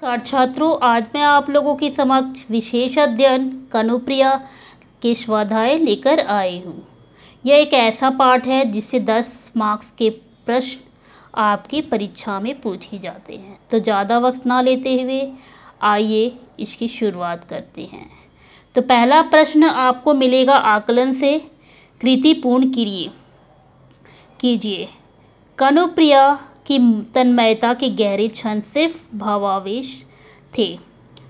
नमस्कार छात्रों, आज मैं आप लोगों के समक्ष विशेष अध्ययन कनुप्रिया के स्वाध्याय लेकर आई हूँ। यह एक ऐसा पाठ है जिससे 10 मार्क्स के प्रश्न आपकी परीक्षा में पूछे जाते हैं। तो ज़्यादा वक्त ना लेते हुए आइए इसकी शुरुआत करते हैं। तो पहला प्रश्न आपको मिलेगा आकलन से कृतिपूर्ण कीजिए। कनुप्रिया की तन्मयता के गहरे क्षण सिर्फ भावावेश थे,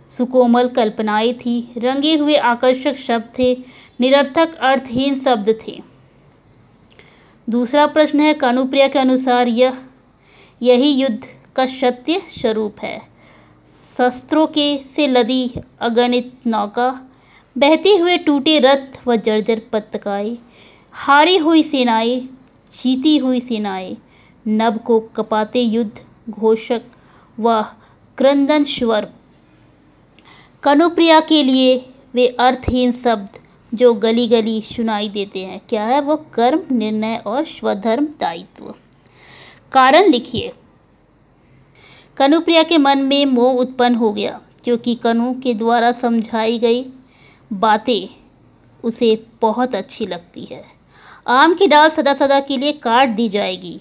सुकोमल कल्पनाएं थी, रंगे हुए आकर्षक शब्द थे, निरर्थक अर्थहीन शब्द थे। दूसरा प्रश्न है, कनुप्रिया के अनुसार यही युद्ध का सत्य स्वरूप है। शस्त्रों के से लदी अगणित नौका, बहते हुए टूटे रथ व जर्जर पताकाएं, हारी हुई सेनाएं, जीती हुई सेनाएं, नभ को कपाते युद्ध घोषक व क्रंदन स्वर। कनुप्रिया के लिए वे अर्थहीन शब्द जो गली गली सुनाई देते हैं, क्या है वो? कर्म, निर्णय और स्वधर्म दायित्व। कारण लिखिए। कनुप्रिया के मन में मोह उत्पन्न हो गया क्योंकि कनु के द्वारा समझाई गई बातें उसे बहुत अच्छी लगती है। आम की डाल सदा सदा के लिए काट दी जाएगी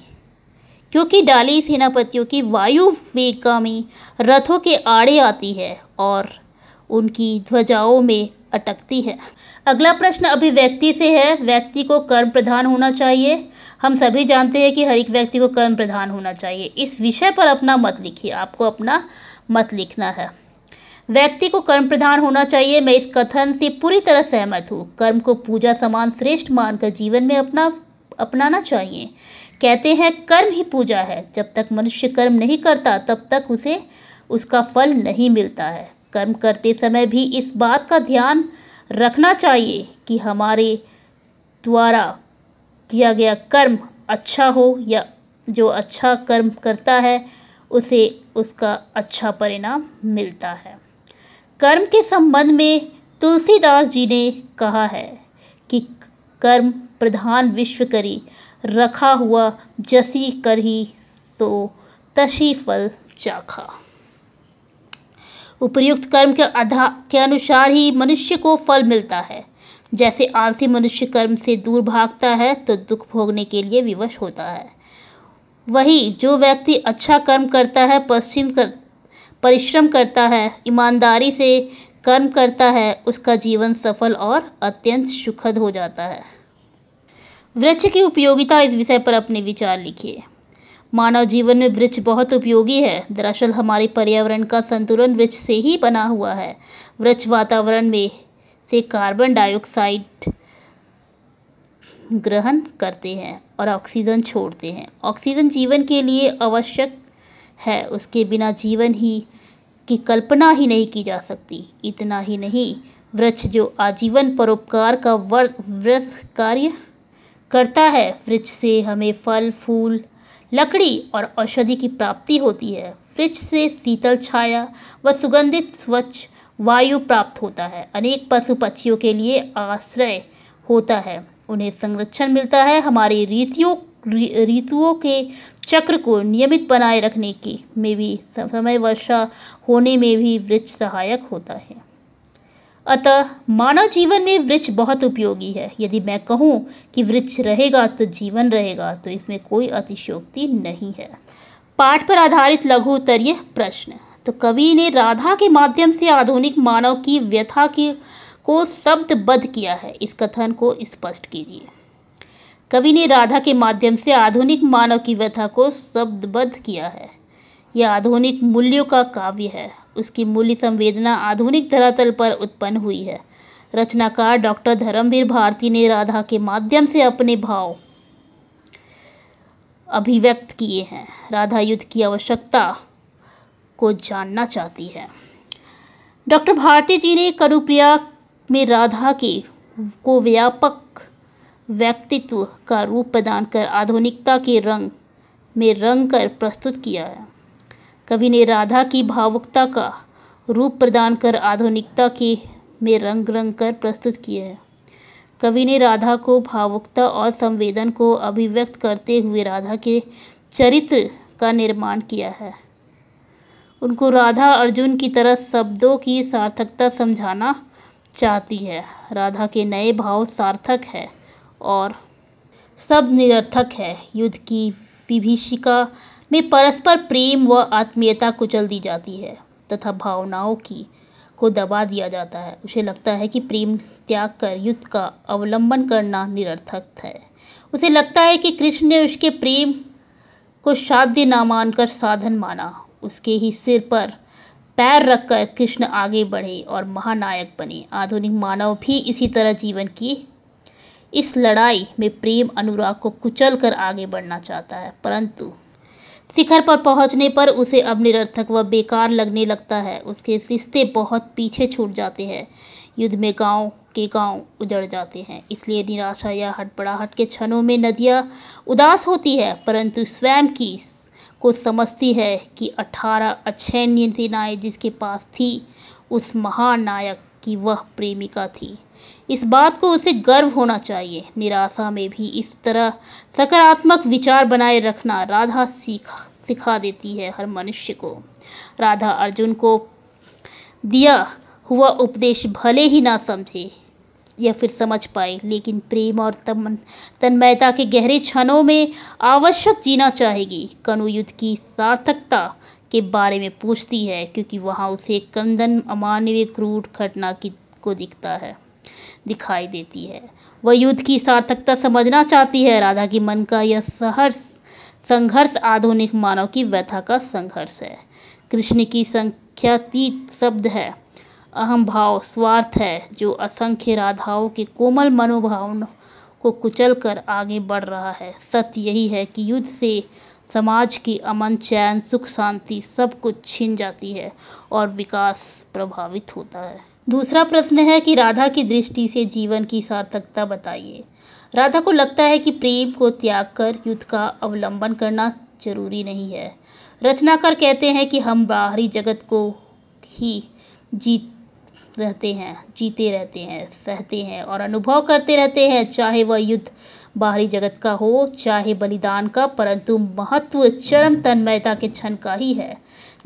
क्योंकि डाली सेनापतियों की वायु वेगगामी रथों के आड़े आती है और उनकी ध्वजाओं में अटकती है। अगला प्रश्न अभिव्यक्ति से है। व्यक्ति को कर्म प्रधान होना चाहिए। हम सभी जानते हैं कि हर एक व्यक्ति को कर्म प्रधान होना चाहिए। इस विषय पर अपना मत लिखिए। आपको अपना मत लिखना है। व्यक्ति को कर्म प्रधान होना चाहिए। मैं इस कथन से पूरी तरह सहमत हूँ। कर्म को पूजा समान श्रेष्ठ मानकर जीवन में अपनाना चाहिए। कहते हैं कर्म ही पूजा है। जब तक मनुष्य कर्म नहीं करता तब तक उसे उसका फल नहीं मिलता है। कर्म करते समय भी इस बात का ध्यान रखना चाहिए कि हमारे द्वारा किया गया कर्म अच्छा हो या जो अच्छा कर्म करता है उसे उसका अच्छा परिणाम मिलता है। कर्म के संबंध में तुलसीदास जी ने कहा है कि कर्म प्रधान विश्व करी, रखा हुआ जसी करही तो तसी फल चाखा। उपर्युक्त कर्म के अनुसार ही मनुष्य को फल मिलता है। जैसे आलसी मनुष्य कर्म से दूर भागता है तो दुख भोगने के लिए विवश होता है, वही जो व्यक्ति अच्छा कर्म करता है, परिश्रम करता है, ईमानदारी से कर्म करता है, उसका जीवन सफल और अत्यंत सुखद हो जाता है। वृक्ष की उपयोगिता, इस विषय पर अपने विचार लिखिए। मानव जीवन में वृक्ष बहुत उपयोगी है। दरअसल हमारे पर्यावरण का संतुलन वृक्ष से ही बना हुआ है। वृक्ष वातावरण में से कार्बन डाइऑक्साइड ग्रहण करते हैं और ऑक्सीजन छोड़ते हैं। ऑक्सीजन जीवन के लिए आवश्यक है। उसके बिना जीवन की कल्पना ही नहीं की जा सकती। इतना ही नहीं, वृक्ष जो आजीवन परोपकार का व्रत कार्य करता है। वृक्ष से हमें फल, फूल, लकड़ी और औषधि की प्राप्ति होती है। वृक्ष से शीतल छाया व सुगंधित स्वच्छ वायु प्राप्त होता है। अनेक पशु पक्षियों के लिए आश्रय होता है, उन्हें संरक्षण मिलता है। हमारी ऋतुओं के चक्र को नियमित बनाए रखने की में भी, समय वर्षा होने में भी वृक्ष सहायक होता है। अतः मानव जीवन में वृक्ष बहुत उपयोगी है। यदि मैं कहूँ कि वृक्ष रहेगा तो जीवन रहेगा तो इसमें कोई अतिशयोक्ति नहीं है। पाठ पर आधारित लघु उत्तरीय प्रश्न। तो कवि ने राधा के माध्यम से आधुनिक मानव की व्यथा को शब्दबद्ध किया है। इस कथन को स्पष्ट कीजिए। कवि ने राधा के माध्यम से आधुनिक मानव की व्यथा को शब्दबद्ध किया है। यह आधुनिक मूल्यों का काव्य है। उसकी मूल्य संवेदना आधुनिक धरातल पर उत्पन्न हुई है। रचनाकार डॉक्टर धर्मवीर भारती ने राधा के माध्यम से अपने भाव अभिव्यक्त किए हैं। राधा युद्ध की आवश्यकता को जानना चाहती है। डॉक्टर भारती जी ने कनुप्रिया में राधा को व्यापक व्यक्तित्व का रूप प्रदान कर आधुनिकता के रंग में रंग कर प्रस्तुत किया है। कवि ने राधा की भावुकता का रूप प्रदान कर आधुनिकता में रंग कर प्रस्तुत किया है। कवि ने राधा को भावुकता और संवेदन को अभिव्यक्त करते हुए राधा के चरित्र का निर्माण किया है। उनको राधा अर्जुन की तरह शब्दों की सार्थकता समझाना चाहती है। राधा के नए भाव सार्थक है और सब निरर्थक है। युद्ध की विभीषिका में परस्पर प्रेम व आत्मीयता कुचल दी जाती है तथा भावनाओं की को दबा दिया जाता है। उसे लगता है कि प्रेम त्याग कर युद्ध का अवलंबन करना निरर्थक है। उसे लगता है कि कृष्ण ने उसके प्रेम को साध्य न मानकर साधन माना। उसके ही सिर पर पैर रखकर कृष्ण आगे बढ़े और महानायक बने। आधुनिक मानव भी इसी तरह जीवन की इस लड़ाई में प्रेम अनुराग को कुचल कर आगे बढ़ना चाहता है, परंतु शिखर पर पहुंचने पर उसे अब निरर्थक व बेकार लगने लगता है। उसके रिश्ते बहुत पीछे छूट जाते हैं। युद्ध में गांव के गांव उजड़ जाते हैं। इसलिए निराशा या हड़बड़ाहट के क्षणों में नदियाँ उदास होती है, परंतु स्वयं की को समझती है कि 18 अक्षयण्य सेनाएं जिसके पास थी उस महानायक की वह प्रेमिका थी। इस बात को उसे गर्व होना चाहिए। निराशा में भी इस तरह सकारात्मक विचार बनाए रखना राधा सिखा देती है हर मनुष्य को। राधा अर्जुन को दिया हुआ उपदेश भले ही ना समझे या फिर समझ पाए, लेकिन प्रेम और तन्मयता के गहरे क्षणों में आवश्यक जीना चाहेगी। कनु युद्ध की सार्थकता के बारे में पूछती है क्योंकि वहाँ उसे क्रंदन अमानवीय क्रूर घटना को दिखाई देती है। वह युद्ध की सार्थकता समझना चाहती है। राधा की मन का यह संघर्ष आधुनिक मानव की व्यथा का संघर्ष है। कृष्ण की संख्यातीत शब्द है, अहम भाव स्वार्थ है जो असंख्य राधाओं के कोमल मनोभाव को कुचल कर आगे बढ़ रहा है। सत्य यही है कि युद्ध से समाज की अमन चैन सुख शांति सब कुछ छिन जाती है और विकास प्रभावित होता है। दूसरा प्रश्न है कि राधा की दृष्टि से जीवन की सार्थकता बताइए। राधा को लगता है कि प्रेम को त्याग कर युद्ध का अवलंबन करना जरूरी नहीं है। रचनाकार कहते हैं कि हम बाहरी जगत को ही जीते रहते हैं, सहते हैं और अनुभव करते रहते हैं, चाहे वह युद्ध बाहरी जगत का हो चाहे बलिदान का, परंतु महत्व चरम तन्मयता के क्षण का ही है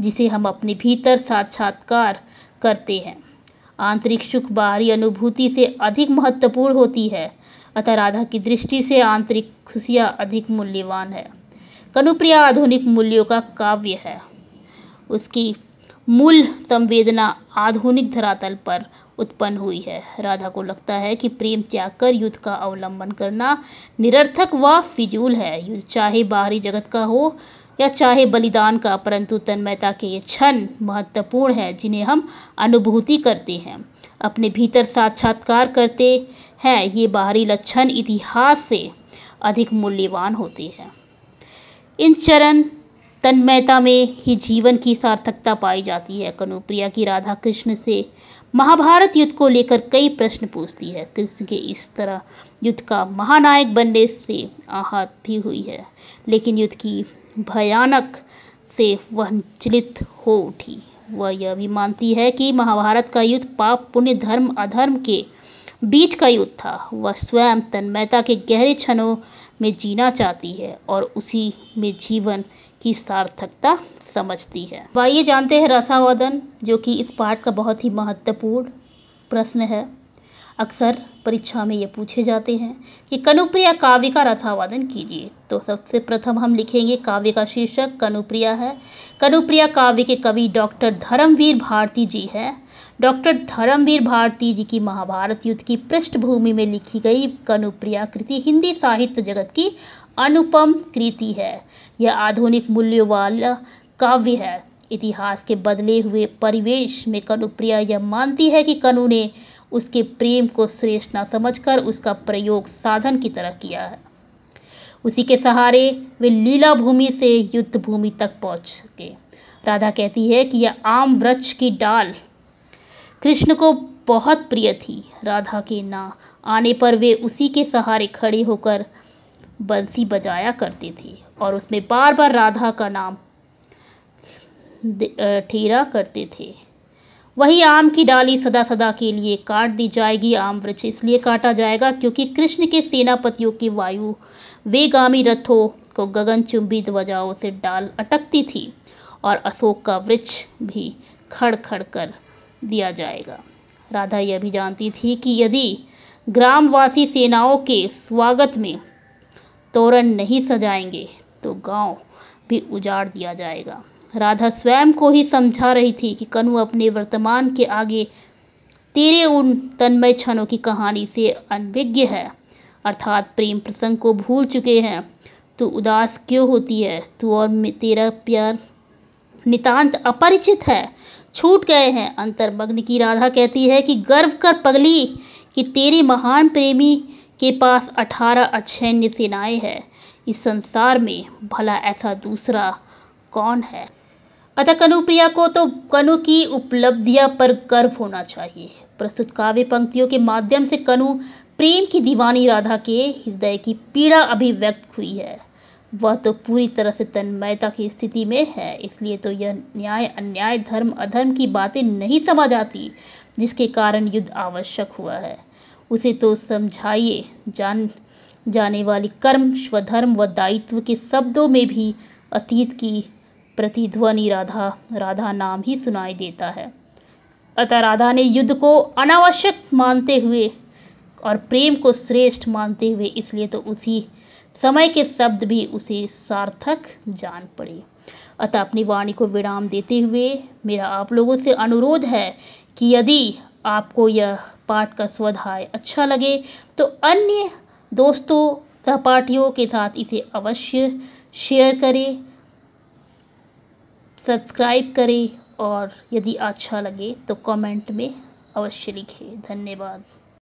जिसे हम अपने भीतर साक्षात्कार करते हैं। आंतरिक सुख बाहरी अनुभूति से अधिक महत्वपूर्ण होती है, अतः राधा की दृष्टि से आंतरिक खुशियाँ अधिक मूल्यवान है। कनुप्रिया आधुनिक मूल्यों का काव्य है। उसकी मूल संवेदना आधुनिक धरातल पर उत्पन्न हुई है। राधा को लगता है कि प्रेम त्याग कर युद्ध का अवलंबन करना निरर्थक व फिजूल है। युद्ध चाहे बाहरी जगत का हो या चाहे बलिदान का, परंतु तन्मयता के ये क्षण महत्वपूर्ण है जिन्हें हम अनुभूति करते हैं, अपने भीतर साक्षात्कार करते हैं। ये बाहरी लक्षण इतिहास से अधिक मूल्यवान होते हैं। इन चरण तन्मयता में ही जीवन की सार्थकता पाई जाती है। कनुप्रिया की राधा कृष्ण से महाभारत युद्ध को लेकर कई प्रश्न पूछती है। कृष्ण के इस तरह युद्ध का महानायक बनने से आहत भी हुई है, लेकिन युद्ध की भयानक से वह चलित हो उठी। वह यह भी मानती है कि महाभारत का युद्ध पाप पुण्य धर्म अधर्म के बीच का युद्ध था। वह स्वयं तन्मयता के गहरे क्षणों में जीना चाहती है और उसी में जीवन की सार्थकता समझती है। आइए जानते हैं रसावादन, जो कि इस पाठ का बहुत ही महत्वपूर्ण प्रश्न है। अक्सर परीक्षा में ये पूछे जाते हैं कि कनुप्रिया काव्य का रसावादन कीजिए। तो सबसे प्रथम हम लिखेंगे काव्य का शीर्षक कनुप्रिया है। कनुप्रिया काव्य के कवि डॉक्टर धर्मवीर भारती जी हैं। डॉक्टर धर्मवीर भारती जी की महाभारत युद्ध की पृष्ठभूमि में लिखी गई कनुप्रिया कृति हिंदी साहित्य जगत की अनुपम कृति है। यह आधुनिक मूल्यों वाला काव्य है। इतिहास के बदले हुए परिवेश में कनुप्रिया यह मानती है कि कनु ने उसके प्रेम को श्रेष्ठ न समझकर उसका प्रयोग साधन की तरह किया है। उसी के सहारे वे लीला भूमि से युद्ध भूमि तक पहुँच सके। राधा कहती है कि यह आम वृक्ष की डाल कृष्ण को बहुत प्रिय थी। राधा के ना आने पर वे उसी के सहारे खड़े होकर बंसी बजाया करते थे और उसमें बार बार राधा का नाम ठेरा करते थे। वही आम की डाली सदा सदा के लिए काट दी जाएगी। आम वृक्ष इसलिए काटा जाएगा क्योंकि कृष्ण के सेनापतियों की वायु वेगामी रथों को गगनचुंबी ध्वजाओं से डाल अटकती थी और अशोक का वृक्ष भी खड़ खड़ कर दिया जाएगा। राधा यह भी जानती थी कि यदि ग्रामवासी सेनाओं के स्वागत में तोरण नहीं सजाएंगे तो गांव भी उजाड़ दिया जाएगा। राधा स्वयं को ही समझा रही थी कि कनु अपने वर्तमान के आगे तेरे उन तन्मय क्षणों की कहानी से अनभिज्ञ है, अर्थात प्रेम प्रसंग को भूल चुके हैं। तू उदास क्यों होती है? तू और तेरा प्यार नितांत अपरिचित है, छूट गए हैं। अंतर्मग्न की राधा कहती है कि गर्व कर पगली कि तेरे महान प्रेमी के पास 18 अक्षैन्य सेनाएं हैं। इस संसार में भला ऐसा दूसरा कौन है? अतः कनुप्रिया को तो कनु की उपलब्धियां पर गर्व होना चाहिए। प्रस्तुत काव्य पंक्तियों के माध्यम से कनु प्रेम की दीवानी राधा के हृदय की पीड़ा अभिव्यक्त हुई है। वह तो पूरी तरह से तन्मयता की स्थिति में है, इसलिए तो यह न्याय अन्याय धर्म अधर्म की बातें नहीं समझ आती जिसके कारण युद्ध आवश्यक हुआ है। उसे तो समझाइए जाने वाली कर्म स्वधर्म व दायित्व के शब्दों में भी अतीत की प्रतिध्वनि राधा नाम ही सुनाई देता है। अतः राधा ने युद्ध को अनावश्यक मानते हुए और प्रेम को श्रेष्ठ मानते हुए इसलिए तो उसी समय के शब्द भी उसे सार्थक जान पड़े। अतः अपनी वाणी को विराम देते हुए मेरा आप लोगों से अनुरोध है कि यदि आपको यह पाठ का स्वाध्याय अच्छा लगे तो अन्य दोस्तों सहपाठियों के साथ इसे अवश्य शेयर करें, सब्सक्राइब करें और यदि अच्छा लगे तो कमेंट में अवश्य लिखें। धन्यवाद।